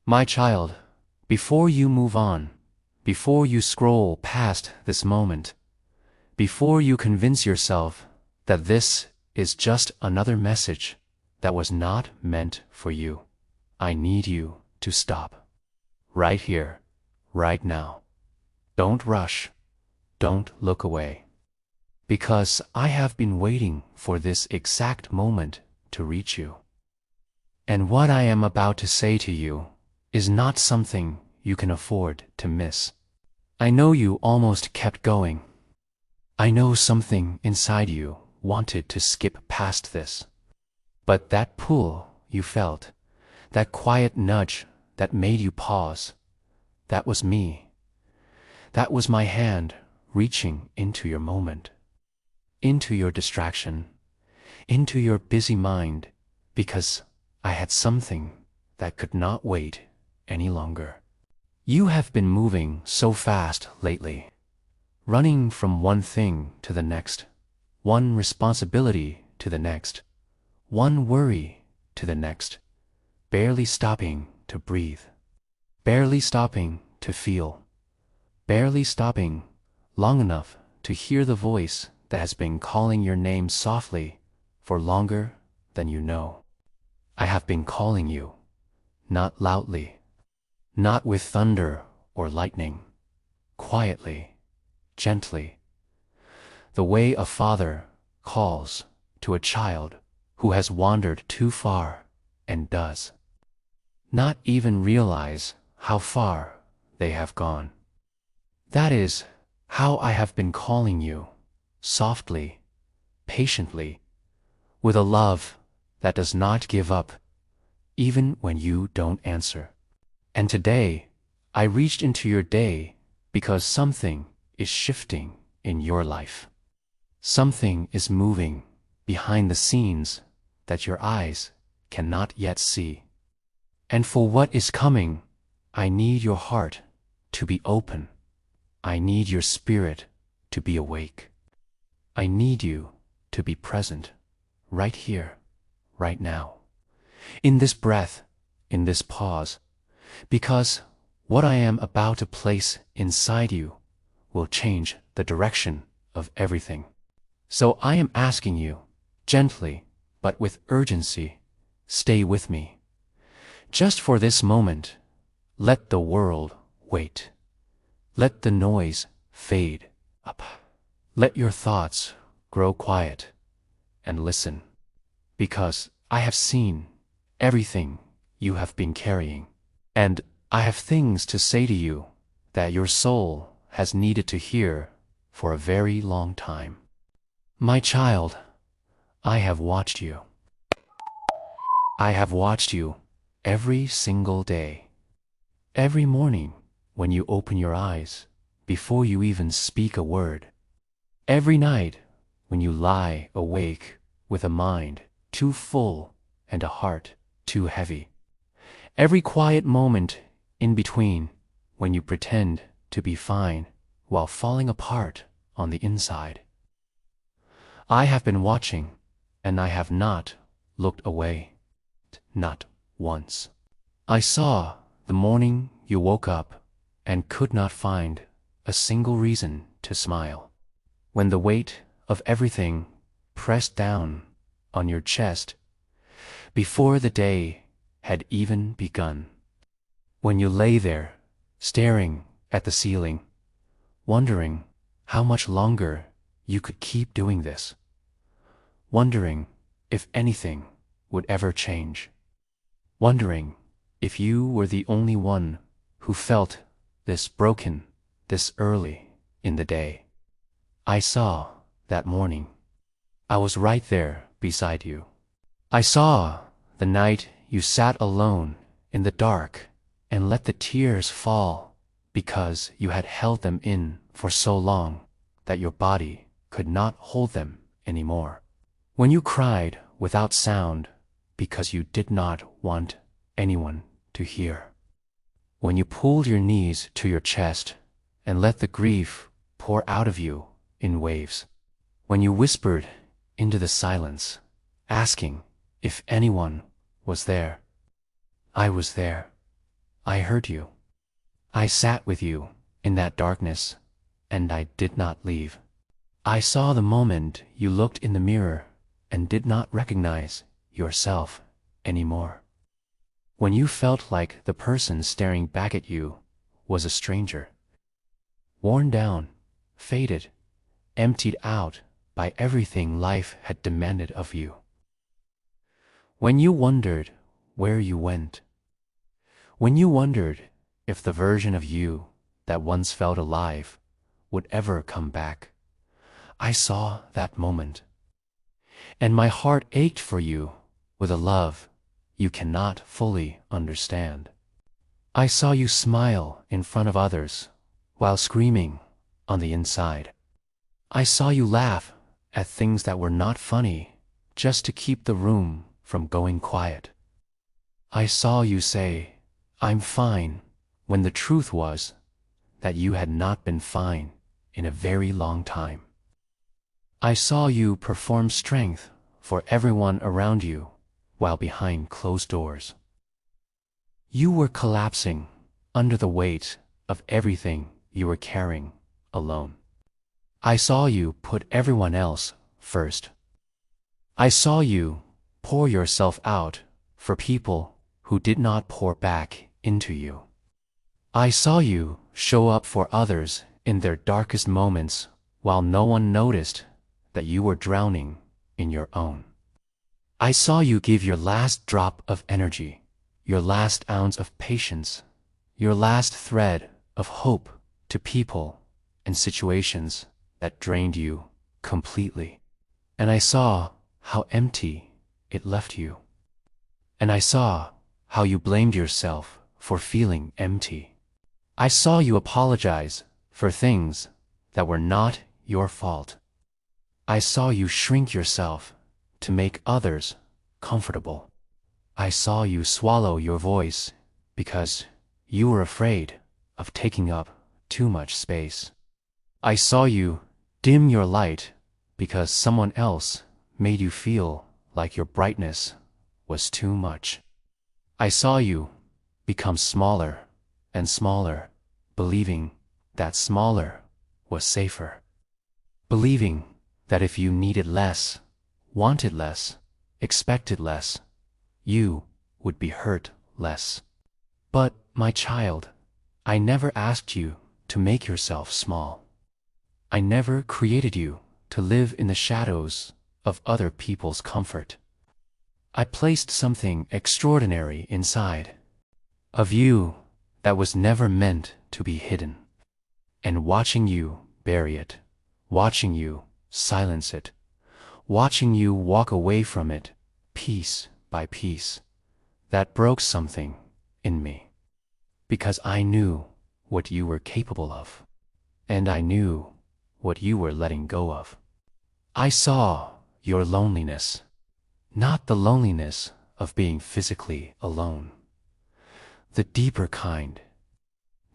My child, before you move on, before you scroll past this moment, before you convince yourself that this is just another message that was not meant for you, I need you to stop. Right here, right now. Don't rush. Don't look away. Because I have been waiting for this exact moment to reach you. And what I am about to say to you is not something you can afford to miss. I know you almost kept going. I know something inside you wanted to skip past this. But that pull you felt, that quiet nudge that made you pause, that was me. That was my hand reaching into your moment, into your distraction, into your busy mind, because I had something that could not wait any longer. You have been moving so fast lately, running from one thing to the next, one responsibility to the next, one worry to the next, barely stopping to breathe, barely stopping to feel, barely stopping long enough to hear the voice that has been calling your name softly for longer than you know. I have been calling you, not loudly, not with thunder or lightning, quietly, gently, the way a father calls to a child who has wandered too far and does not even realize how far they have gone. That is how I have been calling you, softly, patiently, with a love that does not give up, even when you don't answer. And today, I reached into your day because something is shifting in your life. Something is moving behind the scenes that your eyes cannot yet see. And for what is coming, I need your heart to be open. I need your spirit to be awake. I need you to be present, right here, right now, in this breath, in this pause, because what I am about to place inside you will change the direction of everything. So I am asking you, gently but with urgency, stay with me. Just for this moment, let the world wait. Let the noise fade up. Let your thoughts grow quiet and listen, because I have seen everything you have been carrying, and I have things to say to you that your soul has needed to hear for a very long time. My child, I have watched you. I have watched you every single day, every morning when you open your eyes, before you even speak a word, every night when you lie awake with a mind too full and a heart too heavy, every quiet moment in between when you pretend to be fine while falling apart on the inside. I have been watching, and I have not looked away, not once. I saw the morning you woke up and could not find a single reason to smile, when the weight of everything pressed down on your chest before the day had even begun, when you lay there staring at the ceiling, wondering how much longer you could keep doing this, wondering if anything would ever change, wondering if you were the only one who felt this broken this early in the day. I saw that morning. I was right there beside you. I saw the night you sat alone in the dark and let the tears fall because you had held them in for so long that your body could not hold them anymore. When you cried without sound because you did not want anyone to hear. When you pulled your knees to your chest and let the grief pour out of you in waves. When you whispered into the silence, asking if anyone was there. I was there. I heard you. I sat with you in that darkness, and I did not leave. I saw the moment you looked in the mirror and did not recognize yourself anymore. When you felt like the person staring back at you was a stranger. Worn down, faded, emptied out by everything life had demanded of you. When you wondered where you went. When you wondered if the version of you that once felt alive would ever come back. I saw that moment, and my heart ached for you with a love you cannot fully understand. I saw you smile in front of others while screaming on the inside. I saw you laugh at things that were not funny just to keep the room from going quiet. I saw you say, "I'm fine," when the truth was that you had not been fine in a very long time. I saw you perform strength for everyone around you while behind closed doors. You were collapsing under the weight of everything you were carrying alone. I saw you put everyone else first. I saw you pour yourself out for people who did not pour back into you. I saw you show up for others in their darkest moments while no one noticed that you were drowning in your own. I saw you give your last drop of energy, your last ounce of patience, your last thread of hope to people and situations that drained you completely. And I saw how empty it left you. And I saw how you blamed yourself for feeling empty. I saw you apologize for things that were not your fault. I saw you shrink yourself to make others comfortable. I saw you swallow your voice because you were afraid of taking up too much space. I saw you dim your light because someone else made you feel like your brightness was too much. I saw you become smaller and smaller, believing that smaller was safer. Believing that if you needed less, wanted less, expected less, you would be hurt less. But, my child, I never asked you to make yourself small. I never created you to live in the shadows of other people's comfort. I placed something extraordinary inside of you that was never meant to be hidden. And watching you bury it, watching you silence it, watching you walk away from it piece by piece, that broke something in me. Because I knew what you were capable of, and I knew what you were letting go of. I saw your loneliness, not the loneliness of being physically alone, the deeper kind,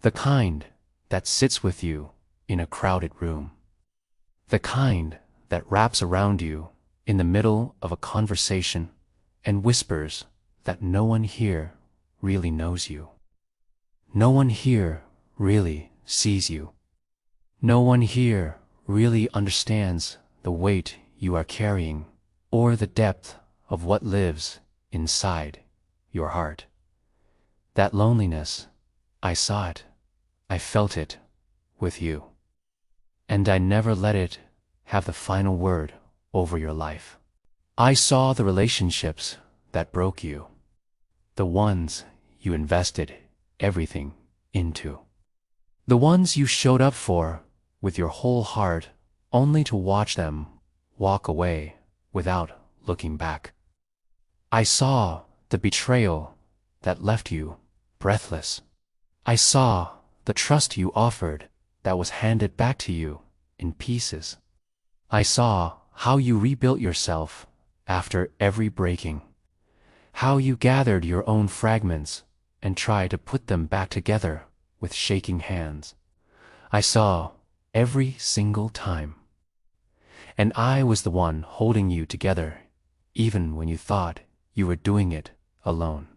the kind that sits with you in a crowded room, the kind that wraps around you in the middle of a conversation and whispers that no one here really knows you. No one here really sees you. No one here really understands the weight you are carrying or the depth of what lives inside your heart. That loneliness, I saw it, I felt it with you. And I never let it have the final word over your life. I saw the relationships that broke you, the ones you invested everything into, the ones you showed up for with your whole heart only to watch them walk away without looking back. I saw the betrayal that left you breathless. I saw the trust you offered that was handed back to you in pieces. I saw how you rebuilt yourself after every breaking, how you gathered your own fragments and tried to put them back together with shaking hands. I saw every single time. And I was the one holding you together, even when you thought you were doing it alone.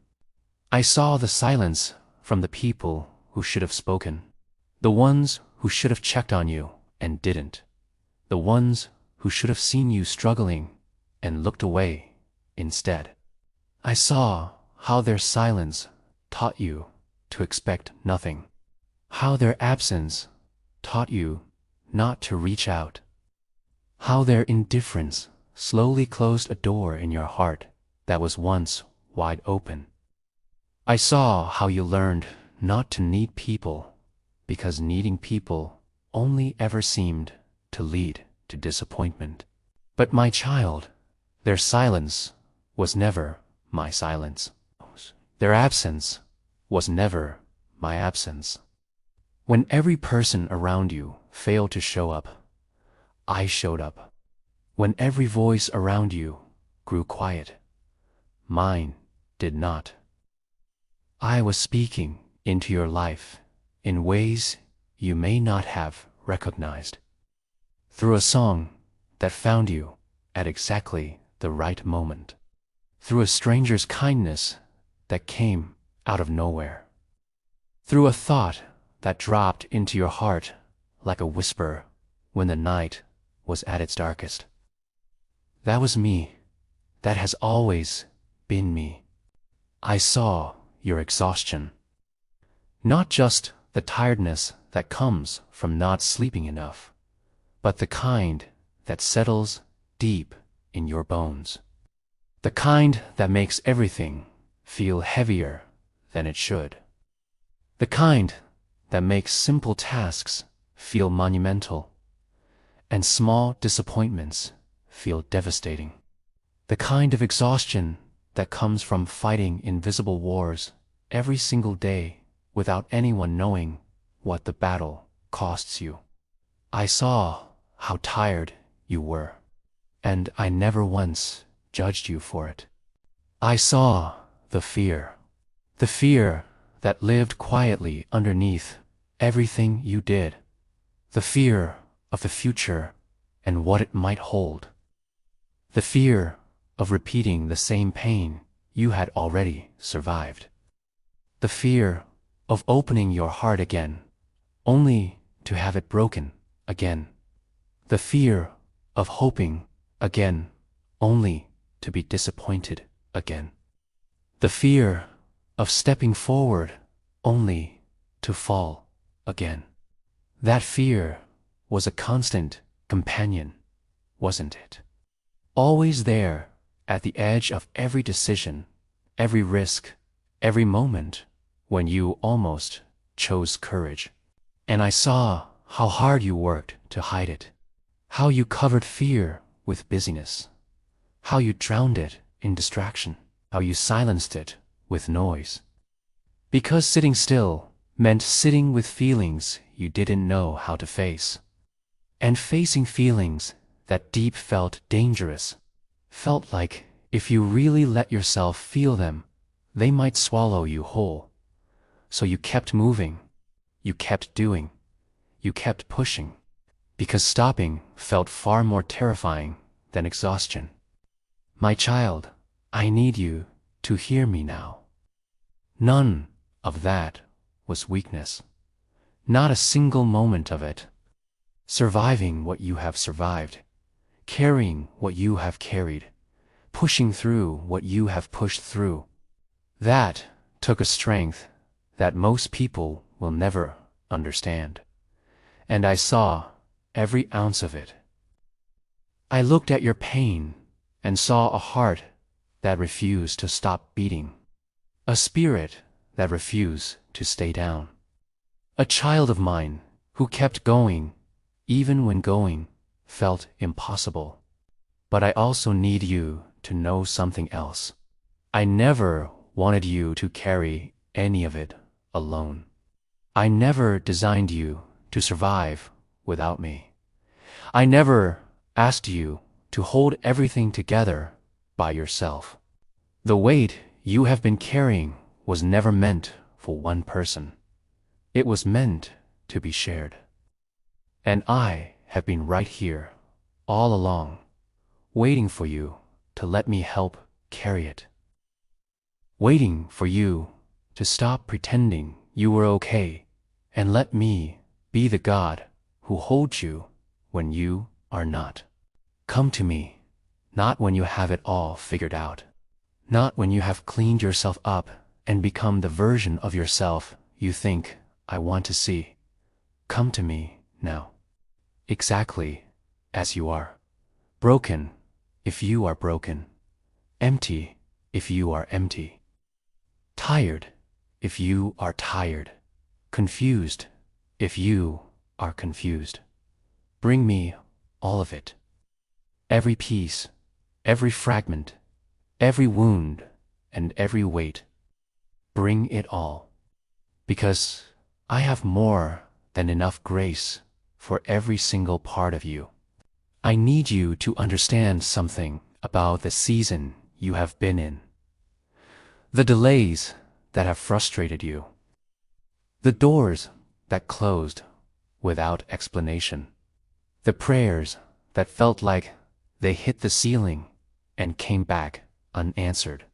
I saw the silence from the people who should have spoken. The ones who should have checked on you and didn't. The ones who should have seen you struggling and looked away instead. I saw how their silence taught you to expect nothing. How their absence taught you not to reach out. How their indifference slowly closed a door in your heart that was once wide open. I saw how you learned not to need people, because needing people only ever seemed to lead to disappointment. But my child, their silence was never my silence. Their absence was never my absence. When every person around you failed to show up, I showed up. When every voice around you grew quiet, mine did not. I was speaking into your life in ways you may not have recognized. Through a song that found you at exactly the right moment. Through a stranger's kindness that came out of nowhere. Through a thought that dropped into your heart like a whisper when the night was at its darkest. That was me. That has always been me. I saw your exhaustion. Not just the tiredness that comes from not sleeping enough, but the kind that settles deep in your bones. The kind that makes everything feel heavier than it should. The kind that makes simple tasks feel monumental, and small disappointments feel devastating. The kind of exhaustion that comes from fighting invisible wars every single day without anyone knowing what the battle costs you. I saw how tired you were, and I never once judged you for it. I saw the fear that lived quietly underneath everything you did, the fear of the future and what it might hold, the fear of repeating the same pain you had already survived, the fear of opening your heart again, only to have it broken again, the fear of hoping again, only to be disappointed again, the fear of stepping forward only to fall again. That fear was a constant companion, wasn't it? Always there at the edge of every decision, every risk, every moment when you almost chose courage. And I saw how hard you worked to hide it, how you covered fear with busyness, how you drowned it in distraction, how you silenced it with noise. Because sitting still meant sitting with feelings you didn't know how to face. And facing feelings that deep felt dangerous, felt like if you really let yourself feel them, they might swallow you whole. So you kept moving, you kept doing, you kept pushing, because stopping felt far more terrifying than exhaustion. My child, I need you to hear me now. None of that was weakness. Not a single moment of it. Surviving what you have survived, carrying what you have carried, pushing through what you have pushed through. That took a strength that most people will never understand. And I saw every ounce of it. I looked at your pain and saw a heart that refused to stop beating, a spirit that refused to stay down, a child of mine who kept going even when going felt impossible. But I also need you to know something else. I never wanted you to carry any of it alone. I never designed you to survive without me. I never asked you to hold everything together by yourself. The weight you have been carrying was never meant for one person. It was meant to be shared. And I have been right here, all along, waiting for you to let me help carry it. Waiting for you to to stop pretending you were okay and let me be the God who holds you when you are not. Come to me, not when you have it all figured out, not when you have cleaned yourself up and become the version of yourself you think I want to see. Come to me now, exactly as you are. Broken if you are broken. Empty if you are empty. Tired if you are tired. Confused if you are confused. Bring me all of it. Every piece, every fragment, every wound, and every weight. Bring it all. Because I have more than enough grace for every single part of you. I need you to understand something about the season you have been in. The delays that have frustrated you. The doors that closed without explanation. The prayers that felt like they hit the ceiling and came back unanswered.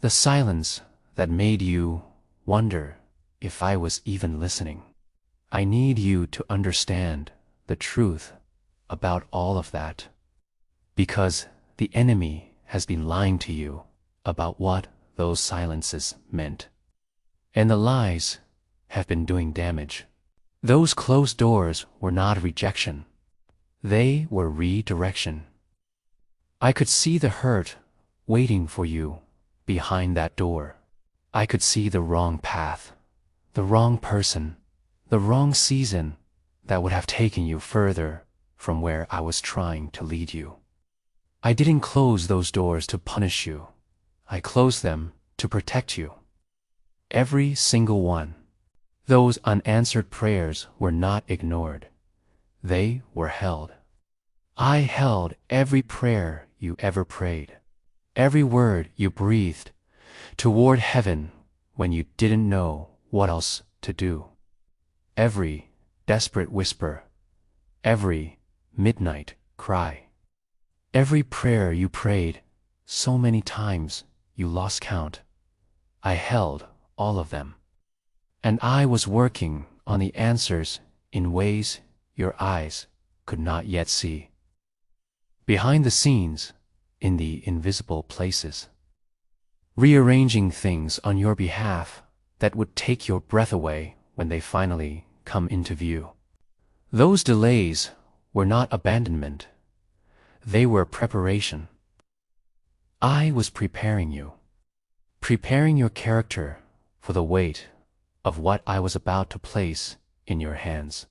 The silence that made you wonder if I was even listening. I need you to understand the truth about all of that, because the enemy has been lying to you about what those silences meant. And the lies have been doing damage. Those closed doors were not rejection. They were redirection. I could see the hurt waiting for you behind that door. I could see the wrong path, the wrong person, the wrong season that would have taken you further from where I was trying to lead you. I didn't close those doors to punish you. I closed them to protect you. Every single one. Those unanswered prayers were not ignored. They were held. I held every prayer you ever prayed, every word you breathed toward heaven when you didn't know what else to do. Every desperate whisper, every midnight cry, every prayer you prayed so many times you lost count. I held all of them. And I was working on the answers in ways your eyes could not yet see. Behind the scenes, in the invisible places. Rearranging things on your behalf that would take your breath away when they finally come into view. Those delays were not abandonment. They were preparation. I was preparing you. Preparing your character for the weight of what I was about to place in your hands.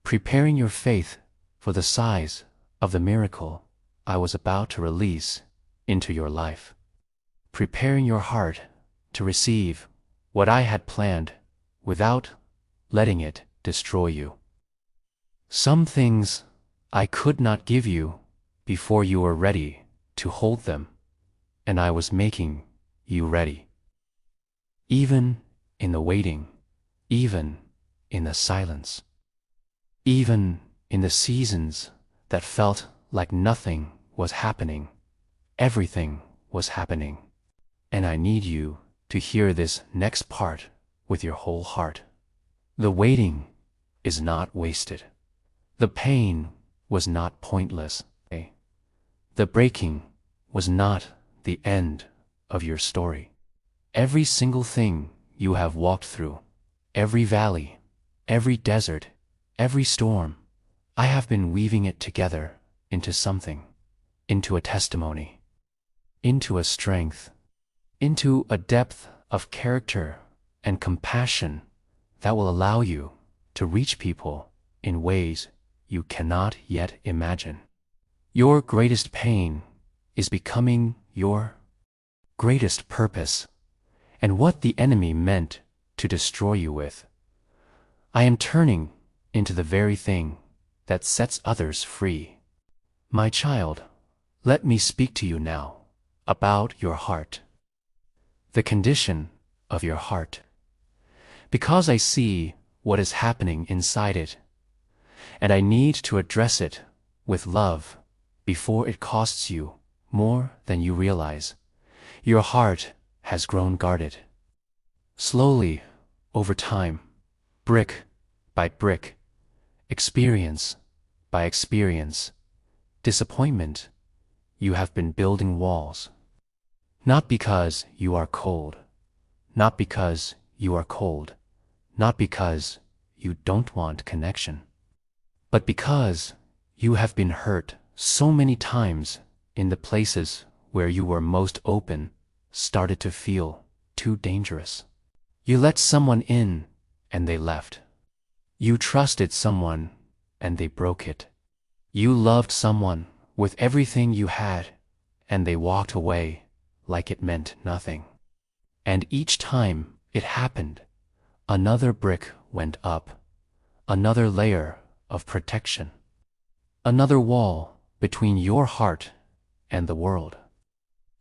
Preparing your faith for the size of the miracle I was about to release into your life. Preparing your heart to receive what I had planned without letting it destroy you. Some things I could not give you before you were ready to hold them, and I was making you ready. Even in the waiting, even in the silence, even in the seasons that felt like nothing was happening, everything was happening. And I need you to hear this next part with your whole heart. The waiting is not wasted. The pain was not pointless. The breaking was not the end of your story. Every single thing you have walked through, every valley, every desert, every storm, I have been weaving it together into something, into a testimony, into a strength, into a depth of character and compassion that will allow you to reach people in ways you cannot yet imagine. Your greatest pain is becoming your greatest purpose, and what the enemy meant to destroy you with, I am turning into the very thing that sets others free. My child, let me speak to you now about your heart, the condition of your heart, because I see what is happening inside it, and I need to address it with love before it costs you more than you realize. Your heart has grown guarded. Slowly, over time, brick by brick, experience by experience, disappointment, you have been building walls. Not because you are cold, not because you are cold, not because you don't want connection, but because you have been hurt so many times in the places where you were most open started to feel too dangerous. You let someone in and they left. You trusted someone and they broke it. You loved someone with everything you had and they walked away like it meant nothing. And each time it happened, another brick went up, another layer of protection, another wall between your heart and the world.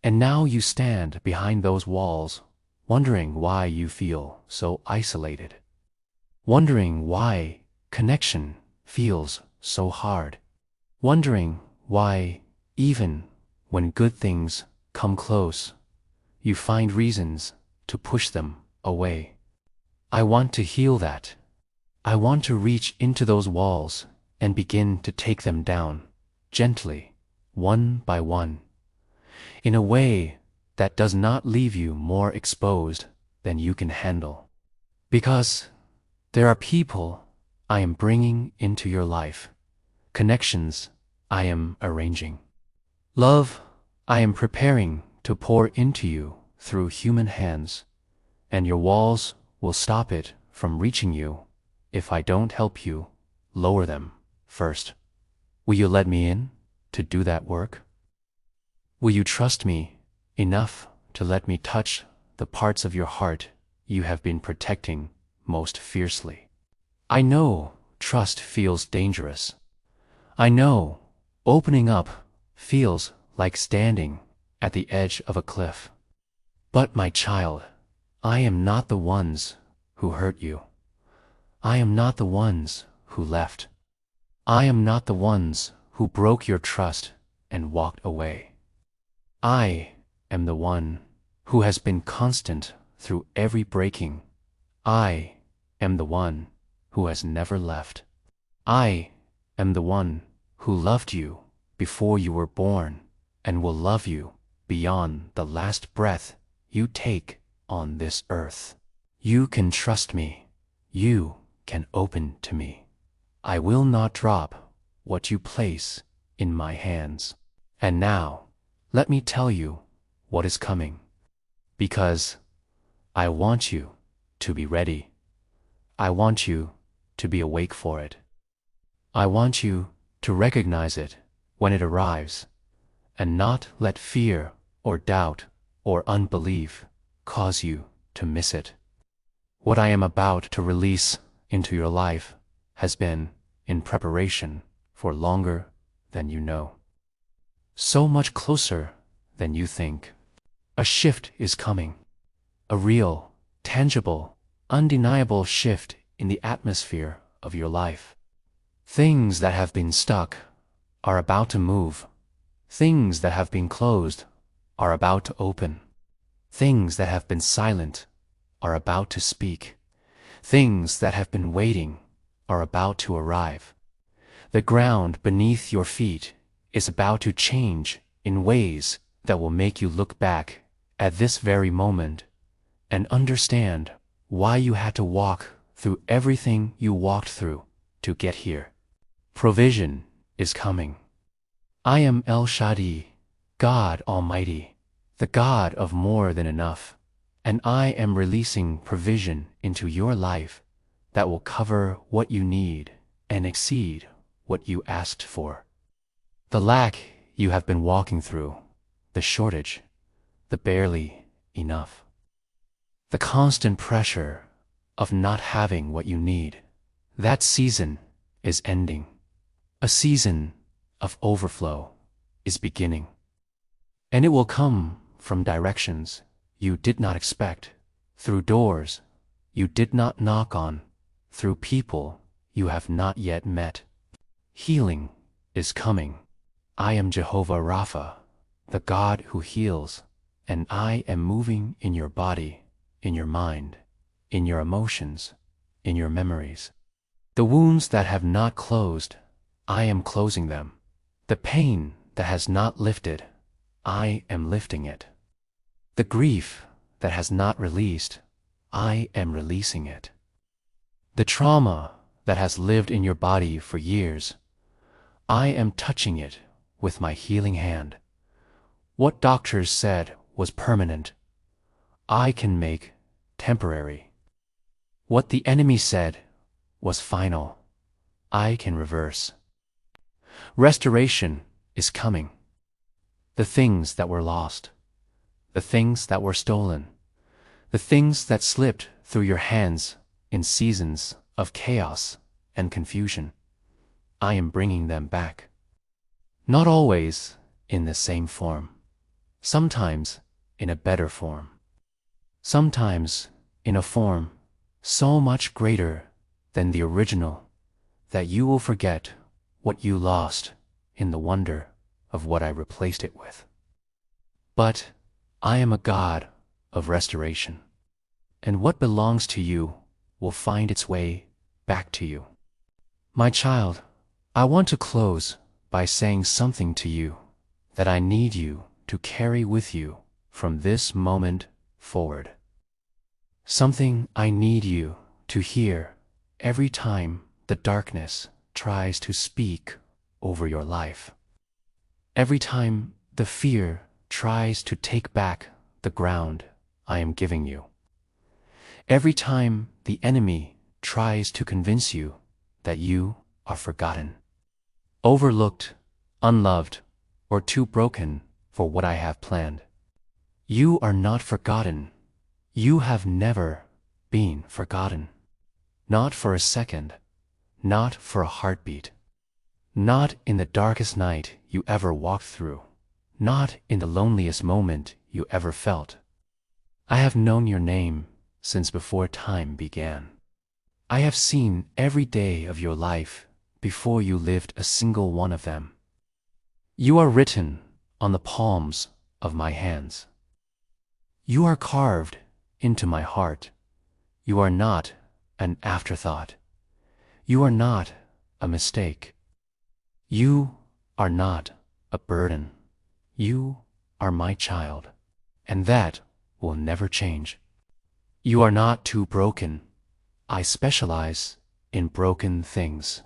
And now you stand behind those walls, wondering why you feel so isolated, wondering why connection feels so hard, wondering why, even when good things come close, you find reasons to push them away. I want to heal that. I want to reach into those walls and begin to take them down, gently, one by one, in a way that does not leave you more exposed than you can handle. Because there are people I am bringing into your life, connections I am arranging, love I am preparing to pour into you through human hands, and your walls will stop it from reaching you if I don't help you lower them first. Will you let me in to do that work? Will you trust me enough to let me touch the parts of your heart you have been protecting most fiercely? I know trust feels dangerous. I know opening up feels like standing at the edge of a cliff. But my child, I am not the ones who hurt you. I am not the ones who left. I am not the ones who broke your trust and walked away. I am the one who has been constant through every breaking. I am the one who has never left. I am the one who loved you before you were born and will love you beyond the last breath you take on this earth. You can trust me. You can open to me. I will not drop what you place in my hands. And now, let me tell you what is coming, because I want you to be ready. I want you to be awake for it. I want you to recognize it when it arrives, and not let fear or doubt or unbelief cause you to miss it. What I am about to release into your life has been in preparation for longer than you know. So much closer than you think. A shift is coming. A real, tangible, undeniable shift in the atmosphere of your life. Things that have been stuck are about to move. Things that have been closed are about to open. Things that have been silent are about to speak. Things that have been waiting are about to arrive. The ground beneath your feet is about to change in ways that will make you look back at this very moment and understand why you had to walk through everything you walked through to get here. Provision is coming. I am El Shaddai, God Almighty, the God of more than enough, and I am releasing provision into your life that will cover what you need and exceed what you asked for. The lack you have been walking through, the shortage, the barely enough, the constant pressure of not having what you need, that season is ending. A season of overflow is beginning. And it will come from directions you did not expect, through doors you did not knock on, through people you have not yet met. Healing is coming. I am Jehovah Rapha, the God who heals, and I am moving in your body, in your mind, in your emotions, in your memories. The wounds that have not closed, I am closing them. The pain that has not lifted, I am lifting it. The grief that has not released, I am releasing it. The trauma that has lived in your body for years, I am touching it with my healing hand. What doctors said was permanent, I can make temporary. What the enemy said was final, I can reverse. Restoration is coming. The things that were lost, the things that were stolen, the things that slipped through your hands in seasons of chaos and confusion, I am bringing them back. Not always in the same form, sometimes in a better form, sometimes in a form so much greater than the original that you will forget what you lost in the wonder of what I replaced it with. But I am a God of restoration, and what belongs to you will find its way back to you. My child, I want to close by saying something to you that I need you to carry with you from this moment forward. Something I need you to hear every time the darkness tries to speak over your life. Every time the fear tries to take back the ground I am giving you. Every time the enemy tries to convince you that you are forgotten, overlooked, unloved, or too broken for what I have planned. You are not forgotten. You have never been forgotten. Not for a second, not for a heartbeat. Not in the darkest night you ever walked through, not in the loneliest moment you ever felt. I have known your name since before time began. I have seen every day of your life before you lived a single one of them. You are written on the palms of my hands. You are carved into my heart. You are not an afterthought. You are not a mistake. You are not a burden. You are my child, and that will never change. You are not too broken. I specialize in broken things.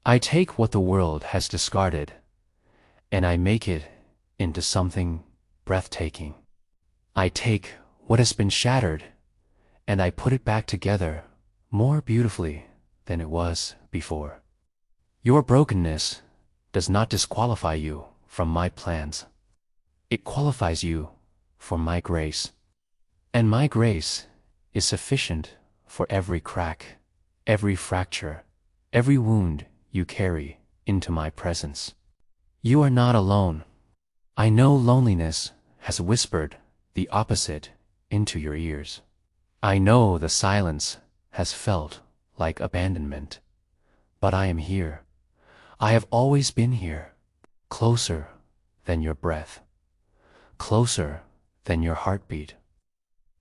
I take what the world has discarded, and I make it into something breathtaking. I take what has been shattered, and I put it back together more beautifully than it was before. Your brokenness does not disqualify you from my plans. It qualifies you for my grace. And my grace is sufficient for every crack, every fracture, every wound you carry into my presence. You are not alone. I know loneliness has whispered the opposite into your ears. I know the silence has felt like abandonment. But I am here. I have always been here, closer than your breath, closer than your heartbeat,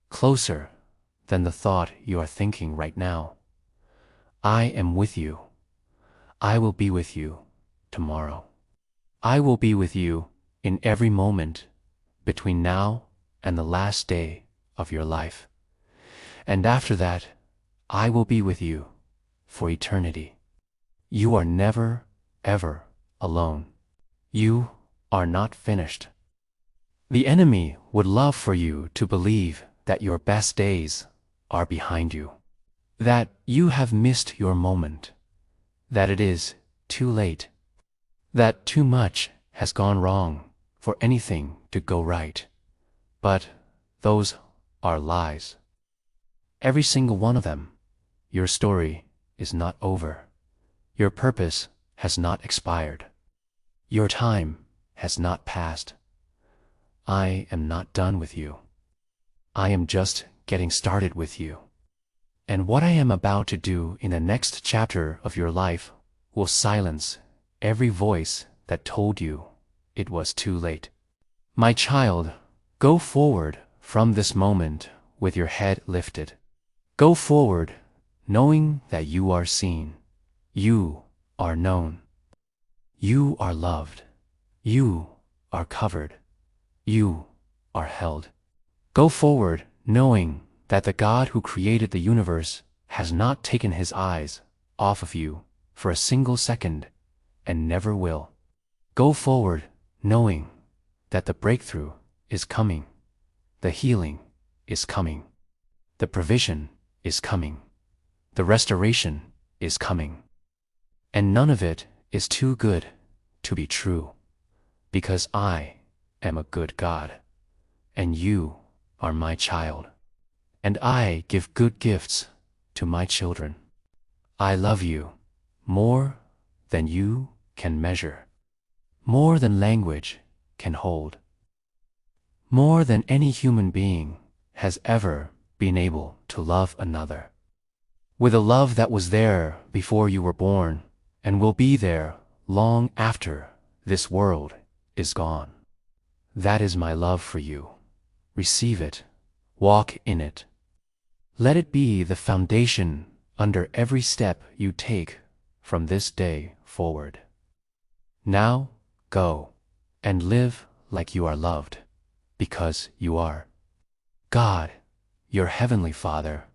closer than the thought you are thinking right now. I am with you. I will be with you tomorrow. I will be with you in every moment between now and the last day of your life. And after that, I will be with you for eternity. You are never, ever alone. You are not finished. The enemy would love for you to believe that your best days are behind you, that you have missed your moment, that it is too late, that too much has gone wrong for anything to go right. But those are lies. Every single one of them. Your story is not over. Your purpose has not expired. Your time has not passed. I am not done with you. I am just getting started with you. And what I am about to do in the next chapter of your life will silence every voice that told you it was too late. My child, go forward from this moment with your head lifted. Go forward, knowing that you are seen. You are known. You are loved. You are covered. You are held. Go forward, knowing that the God who created the universe has not taken his eyes off of you for a single second and never will. Go forward, knowing that the breakthrough is coming, the healing is coming, the provision is coming, the restoration is coming. And none of it is too good to be true, because I am a good God, and you are my child, and I give good gifts to my children. I love you more than you can measure, more than language can hold, more than any human being has ever been able to love another. With a love that was there before you were born and will be there long after this world is gone. That is my love for you. Receive it. Walk in it. Let it be the foundation under every step you take from this day forward. Now, go and live like you are loved, because you are. God, your Heavenly Father,